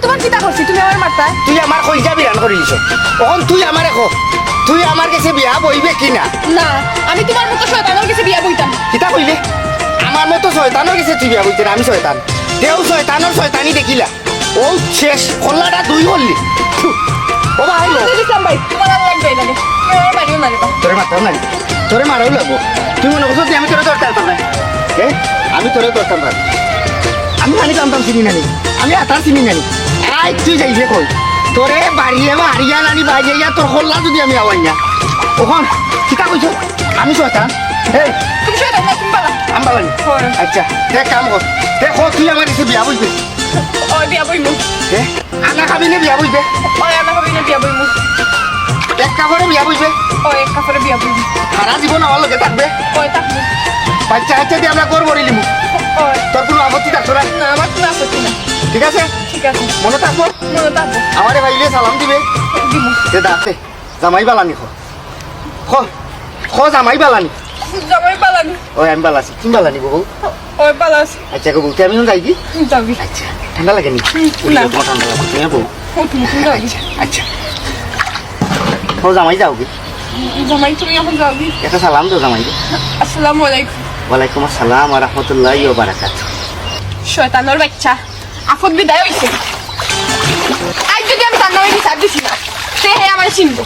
তোমার চিন্তা করছি তুমি আমার মারতা তুই আমার কইজা বিরান করে দিছ তখন তুই আমারে কো তুই আমার কাছে বিয়া বইবে কিনা না আমি তোমার মতো শয়তানের কাছে বিয়া বইতাম কিতা কইলে আমার মতো শয়তানের কাছে তুই বিয়া বইতে না, আমি শয়তান দেও শয়তানের শয়তানি দেখিলা ও শেষ খোল্লাটা দুই হল্লি ও ভাই লো ইসলাম ভাই তোমার আর লাগবে না তুমি আমার মারিও না রে বাবা। তোরে মারতাম না তোরে মারাও লাগবো তুই মনে করছো আমি তোরে দরকার পারতাম না আমি তোরে দরকার পার আমি জানি জানতাম চিনি নানি আমি আতার চিনি নানি আই তুই যাইবে কই তোরে বাড়িয়ে হারিয়া নানি বাজিয়া তোর খোল্লা যদি আমি আওয়াই না ওখান কিতা কইছো আমি শয়তান এই তুমি শয়তান না তুমি বালা আমবালানি হয়। আচ্ছা দেখ কাম কর দেখো তুই আমার কাছে বিয়া বুঝবে ওই বিয়া বইমু আনা খাবি না বিয়া বুঝবে ওই আমার হবে না বিয়া বইমু এক কাপড়ে বিয়া বুঝবে ওই এক কাপড়ে বিয়া বইমু সারা জীবন আমার লগে থাকবে ওই থাকবো বাচ্চা বাচ্চা দিয়ে আমরা গড় বড়ি লিমু ওই তোর কোনো আপত্তি থাকতো না না আমার কোনো আপত্তি না ঠিক আছে ঠিক আছে মনে থাকবো মনে থাকবো আমারে ভাইলে সালাম দিবে দিমু যে দাঁতে জামাই বালানি খো জামাই বালানি জামাই পালানি ওই আমি বালাছি তুমি বালানি বহু ওই পালাস আচ্ছা গো বলতে আমি যাই কি যাবি আচ্ছা ঠান্ডা লাগে নি না। তোমার ঠান্ডা লাগে তুমি বউ ও তুমি যাবি আচ্ছা খো জামাই যাও কি জামাই তুমি এখন যাবি একটা সালাম দাও জামাই আসসালামু আলাইকুম ওয়ালাইকুম আসসালাম ওয়া রাহমাতুল্লাহি ওয়া বারাকাতুহু শয়তানের বাচ্চা আফত বিদায় হইছে আজ যদি আমি তার নামে বিচার দিছি না সে হে আমার চিনবো